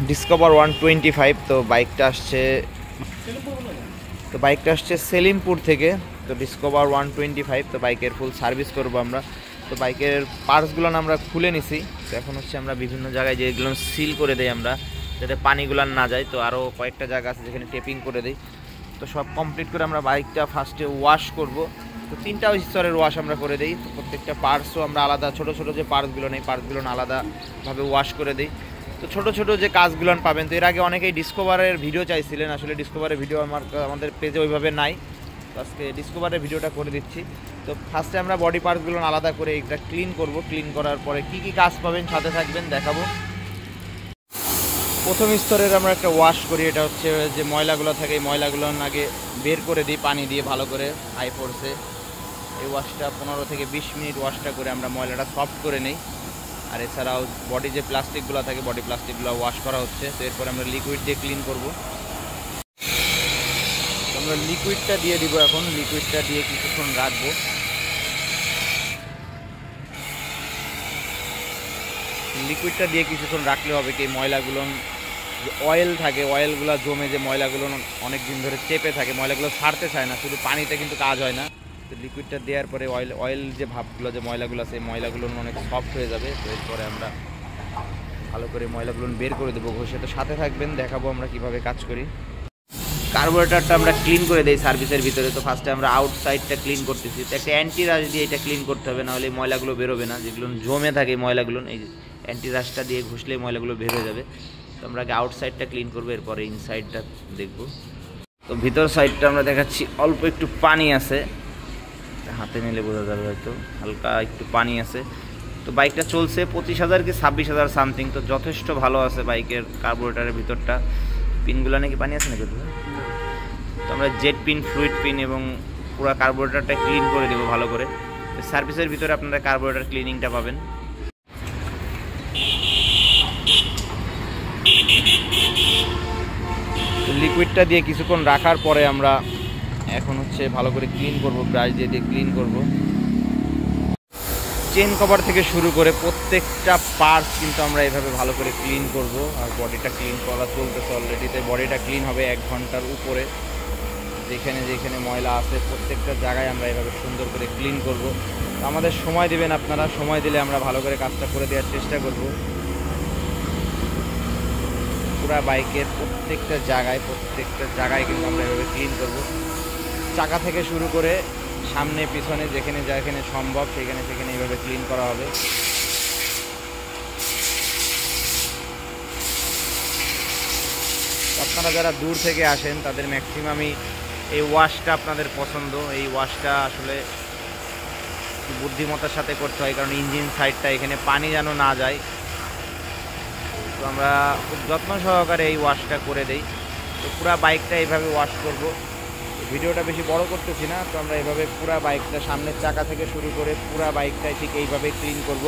Discover 125। তো বাইকটা আসছে সেলিমপুর থেকে। তো ডিসকভার 125। তো বাইকের ফুল সার্ভিস করবো আমরা। তো বাইকের পার্টসগুলো আমরা খুলে নিছি। তো এখন আমরা বিভিন্ন জায়গায় যেগুলো সিল করে দেই আমরা, যাতে পানিগুলো না যায়। তো আরও কয়েকটা জায়গা আছে যেখানে টেপিং করে দিই। তো সব কমপ্লিট করে আমরা বাইকটা ফার্স্টে ওয়াশ করব। তো 3টা স্তরের ওয়াশ আমরা করে দিই। তো প্রত্যেকটা পার্টসও আমরা আলাদা, ছোটো ছোটো যে পার্টসগুলো নেই পার্টসগুলো আলাদাভাবে ওয়াশ করে দিই। তো ছোটো ছোটো যে কাজগুলো পাবেন। তো এর আগে অনেকেই ডিসকভারের ভিডিও চাইছিলেন, আসলে ডিসকভারের ভিডিও আমাদের পেজে ওইভাবে নাই। তো আজকে ডিসকভারের ভিডিওটা করে দিচ্ছি। তো ফার্স্টে আমরা বডি পার্টসগুলো আলাদা করে এটা ক্লিন করব। ক্লিন করার পরে কি কি কাজ পাবেন সাথে থাকবেন, দেখাবো। প্রথম স্তরের আমরা একটা ওয়াশ করি। এটা হচ্ছে যে ময়লাগুলো থাকে, এই ময়লাগুলো আগে বের করে দিই পানি দিয়ে ভালো করে হাই ফোর্সে। এই ওয়াশটা 15 থেকে 20 মিনিট ওয়াশটা করে আমরা ময়লাটা সফট করে নিই। আর এছাড়াও বডি যে প্লাস্টিকগুলো থাকে, বডি প্লাস্টিকগুলো ওয়াশ করা হচ্ছে। তো এরপরে আমরা লিকুইড দিয়ে ক্লিন করব। আমরা লিকুইডটা দিয়ে দিব। এখন লিকুইডটা দিয়ে কিছুক্ষণ রাখবো। লিকুইডটা দিয়ে কিছুক্ষণ রাখলে হবে কি, ময়লাগুলো যে অয়েল থাকে, অয়েলগুলো জমে যে ময়লাগুলো অনেক দিন ধরে চেপে থাকে, ময়লাগুলো ছাড়তে চায় না, শুধু পানিতে কিন্তু কাজ হয় না। তো লিকুইডটা দেওয়ার পরে অয়েল যে ভাবগুলো, যে ময়লাগুলো আছে, ময়লাগুলো অনেক সফট হয়ে যাবে। তো এরপরে আমরা ভালো করে ময়লাগুলো বের করে দেবো ঘষে। তো সাথে থাকবেন, দেখাবো আমরা কিভাবে কাজ করি। কার্বোরেটরটা আমরা ক্লিন করে দিই সার্ভিসের ভিতরে। তো ফার্স্টে আমরা আউটসাইডটা ক্লিন করতেছি। তো একটা অ্যান্টিরাশ দিয়ে এটা ক্লিন করতে হবে, নাহলে ময়লাগুলো বেরোবে না, যেগুলো জমে থাকে ময়লাগুলো। এই অ্যান্টিরাশটা দিয়ে ঘষলে ময়লাগুলো বের হয়ে যাবে। তো আমরা আগে আউটসাইডটা ক্লিন করবো, এরপরে ইনসাইডটা দেখব। তো ভিতর সাইডটা আমরা দেখাচ্ছি, অল্প একটু পানি আছে, হাতে নিলে বোঝা যাবে হয়তো, হালকা একটু পানি আছে। তো বাইকটা চলছে 25,000 কি 26,000 সামথিং। তো যথেষ্ট ভালো আছে বাইকের কার্বোরেটরের ভিতরটা। পিনগুলো নাকি পানি আছে নাকি? তো আমরা জেট পিন, ফ্লুইড পিন এবং পুরো কার্বোরেটরটা ক্লিন করে দেবো ভালো করে। সার্ভিসের ভিতরে আপনারা কার্বোরেটর ক্লিনিংটা পাবেন। লিকুইডটা দিয়ে কিছুক্ষণ রাখার পরে আমরা এখন ভালো করে ক্লিন করব, ব্রাশ দিয়ে ক্লিন করব। চেন কভার থেকে শুরু করে প্রত্যেকটা পার্টস কিন্তু আমরা এভাবে ভালো করে ক্লিন করব। আর বডিটা ক্লিন করা চলতেছে অলরেডি। তাই বডিটা ক্লিন হবে 1 ঘন্টার উপরে। যেখানে যেখানে ময়লা আছে প্রত্যেকটা জায়গায় আমরা এভাবে সুন্দর করে ক্লিন করব। আমাদের সময় দিবেন আপনারা, সময় দিলে আমরা ভালো করে কাজটা করে দেওয়ার চেষ্টা করব। পুরা বাইকের প্রত্যেকটা জায়গায় কিন্তু আমরা এভাবে ক্লিন করব। চাকা থেকে শুরু করে সামনে পিছনে যেখানে যেখানে সম্ভব সেখানে এইভাবে ক্লিন করা হবে। আপনারা যারা দূর থেকে আসেন তাদের ম্যাক্সিমামই এই ওয়াশটা আপনাদের পছন্দ। এই ওয়াশটা আসলে বুদ্ধিমত্তার সাথে করতে হয়, কারণ ইঞ্জিন সাইডটা এখানে পানি যেন না যায়। তো আমরা খুব যত্ন সহকারে এই ওয়াশটা করে দেই। তো পুরা বাইকটা এইভাবে ওয়াশ করব। ভিডিওটা বেশি বড় করতেছি না। তো আমরা এইভাবে পুরা বাইকটা সামনের চাকা থেকে শুরু করে পুরা বাইকটাই ঠিক এইভাবে ক্লিন করব।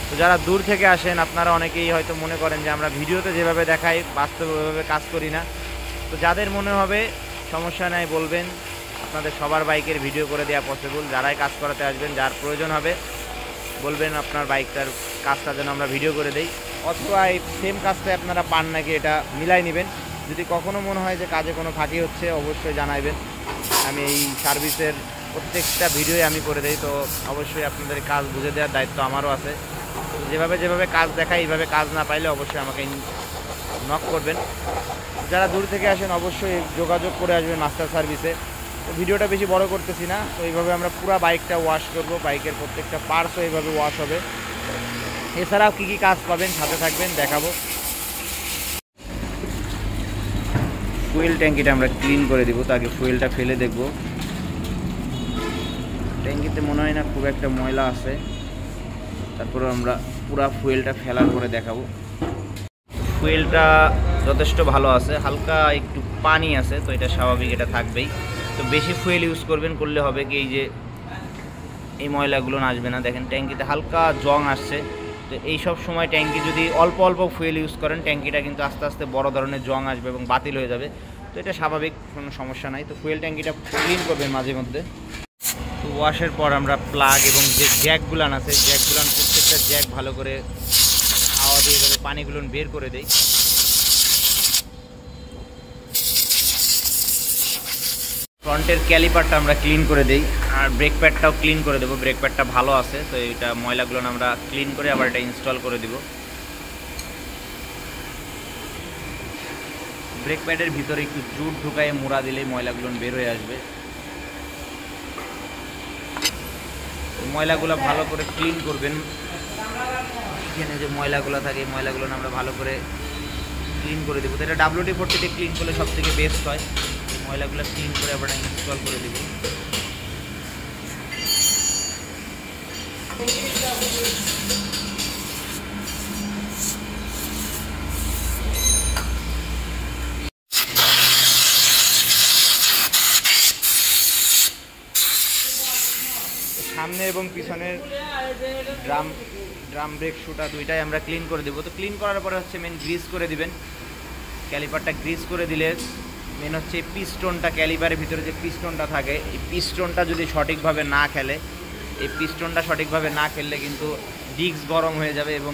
তো যারা দূর থেকে আসেন আপনারা অনেকেই হয়তো মনে করেন যে আমরা ভিডিওতে যেভাবে দেখাই বাস্তবে ওইভাবে কাজ করি না। তো যাদের মনে হবে সমস্যা নাই বলবেন, আপনাদের সবার বাইকের ভিডিও করে দেওয়া পসিবল। যারাই কাজ করাতে আসবেন, যার প্রয়োজন হবে বলবেন আপনার বাইকটার কাজটা যেন আমরা ভিডিও করে দেই, অথবা এই সেম কাজটাই আপনারা পান নাকি এটা মিলাই নেবেন। যদি কখনও মনে হয় যে কাজে কোনো ফাঁকি হচ্ছে অবশ্যই জানাবেন। আমি এই সার্ভিসের প্রত্যেকটা ভিডিওই আমি করে দেই। তো অবশ্যই আপনাদের কাজ বুঝে দেওয়ার দায়িত্ব আমারও আছে। যেভাবে কাজ দেখায় এইভাবে কাজ না পাইলে অবশ্যই আমাকে নক করবেন। যারা দূর থেকে আসেন অবশ্যই যোগাযোগ করে আসবেন মাস্টার সার্ভিসে। তো ভিডিওটা বেশি বড় করতেছি না। তো এইভাবে আমরা পুরো বাইকটা ওয়াশ করব, বাইকের প্রত্যেকটা পার্টসও এইভাবে ওয়াশ হবে। এছাড়াও কী কী কাজ পাবেন সাথে থাকবেন, দেখাবো। ফুয়েল ট্যাঙ্কিটা আমরা ক্লিন করে দিব। তো আগে ফুয়েলটা ফেলে দেখব। ট্যাঙ্কিতে মনে হয় না খুব একটা ময়লা আছে। তারপরে আমরা পুরো ফুয়েলটা ফেলার পরে দেখাবো। ফুয়েলটা যথেষ্ট ভালো আছে, হালকা একটু পানি আছে। তো এটা স্বাভাবিক, এটা থাকবেই। তো বেশি ফুয়েল ইউজ করলে হবে কি, এই যে এই ময়লাগুলো আসবে না। দেখেন ট্যাঙ্কিতে হালকা জং আসছে। তো এই সব সময় ট্যাঙ্কি যদি অল্প অল্প ফুয়েল ইউজ করেন, ট্যাঙ্কিটা কিন্তু আস্তে আস্তে বড় ধরনের জং আসবে এবং বাতিল হয়ে যাবে। তো এটা স্বাভাবিক, কোনো সমস্যা নাই। তো ফুয়েল ট্যাঙ্কিটা ক্লিন করবেন মাঝে মধ্যে। তো ওয়াশের পর আমরা প্লাগ এবং যে জ্যাকগুলান আছে, প্রত্যেকটা জ্যাক ভালো করে হাওয়া দিয়ে পানিগুলো বের করে দেই। ফ্রন্টের ক্যালিপারটা আমরা ক্লিন করে দেই, আর ব্রেক প্যাডটাও ক্লিন করে দেবো। ব্রেক প্যাডটা ভালো আছে, তো এটা ময়লাগুলো আমরা ক্লিন করে আবার এটা ইনস্টল করে দিব। ব্রেক প্যাডের ভিতরে একটু জুট ঢুকায় মোড়া দিলেই ময়লাগুলো বের হয়ে আসবে। ময়লাগুলো ভালো করে ক্লিন করবেন। এখানে যে ময়লাগুলো থাকে ময়লাগুলো আমরা ভালো করে ক্লিন করে দেবো। তো এটা WD-40 ক্লিন করলে সব থেকে বেস্ট হয়। ময়লাগুলো ক্লিন করে আবার ইনস্টল করে দেব। সামনে এবং পিছনের ড্রাম ব্রেক শুটা দুইটাই আমরা ক্লিন করে দেবো। তো ক্লিন করার পরে হচ্ছে মেন গ্রিস করে দিবেন। ক্যালিপারটা গ্রিস করে দিলে মেন হচ্ছে পিস্টনটা, ক্যালিপারের ভিতরে যে পিস্টনটা থাকে এই পিস্টনটা যদি সঠিকভাবে না খেলে, এই পিস্টনটা সঠিকভাবে না খেললে কিন্তু ডিস্ক গরম হয়ে যাবে এবং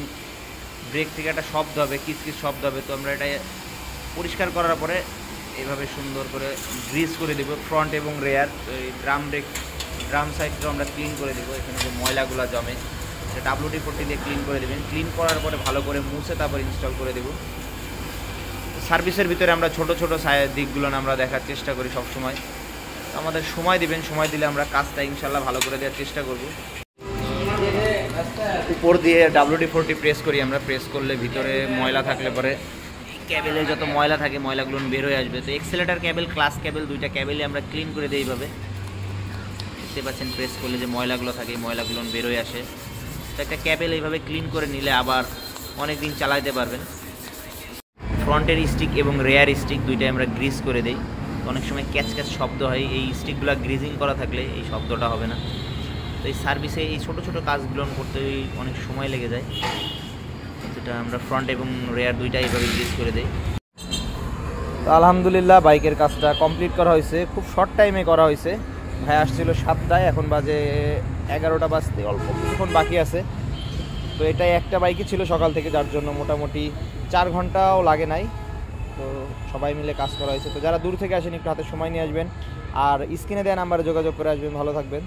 ব্রেক থেকে একটা শব্দ হবে, কিচকিচ শব্দ হবে। তো আমরা এটা পরিষ্কার করার পরে এইভাবে সুন্দর করে গ্রিস করে দেবো ফ্রন্ট এবং রেয়ার। তো এই ড্রাম সাইডটাও আমরা ক্লিন করে দেবো। এখানে যে ময়লাগুলো জমে সেটা WD-40 দিয়ে ক্লিন করে দেবেন। ক্লিন করার পরে ভালো করে মুছে তারপর ইনস্টল করে দেবো। সার্ভিসের ভিতরে আমরা ছোট ছোট দিকগুলো আমরা দেখার চেষ্টা করি সব সময়। আমাদের সময় দিবেন, সময় দিলে আমরা কাজটা ইনশাল্লাহ ভালো করে দেওয়ার চেষ্টা করব। উপর দিয়ে WD-40 প্রেস করি আমরা। প্রেস করলে ভিতরে ময়লা থাকলে পরে ক্যাবেলে যত ময়লা থাকে ময়লাগুলো বের হয়ে আসবে। তো এক্সেলেটার ক্যাবেল, ক্লাস ক্যাবেল দুইটা ক্যাবেলে আমরা ক্লিন করে দিই এইভাবে। দেখতে পাচ্ছেন প্রেস করলে যে ময়লাগুলো থাকে ময়লাগুলো বের হয়ে আসে। তো একটা ক্যাবেল এইভাবে ক্লিন করে নিলে আবার অনেক দিন চালাতে পারবেন। ফ্রন্টের স্টিক এবং রেয়ার স্টিক দুইটাই আমরা গ্রিস করে দেই। অনেক সময় ক্যাচ ক্যাচ শব্দ হয়, এই স্টিকগুলো গ্রিজিং করা থাকলে এই শব্দটা হবে না। তো এই সার্ভিসে এই ছোটো ছোটো কাজগুলো করতে অনেক সময় লেগে যায়। যেটা আমরা ফ্রন্ট এবং রেয়ার দুইটাই এইভাবে গ্রিস করে দেই। তো আলহামদুলিল্লাহ বাইকের কাজটা কমপ্লিট করা হয়েছে, খুব শর্ট টাইমে করা হয়েছে। ভাই আসছিল 7টায়, এখন বাজে 11টা বাজতে অল্প কিছুক্ষণ বাকি আছে। তো এটাই একটা বাইকই ছিল সকাল থেকে, যার জন্য মোটামুটি 4 ঘন্টাও লাগে নাই। তো সবাই মিলে কাজ করা হয়েছে। তো যারা দূর থেকে আসেন একটু হাতে সময় নিয়ে আসবেন, আর স্ক্রিনে দেওয়া নাম্বারে যোগাযোগ করে আসবেন। ভালো থাকবেন।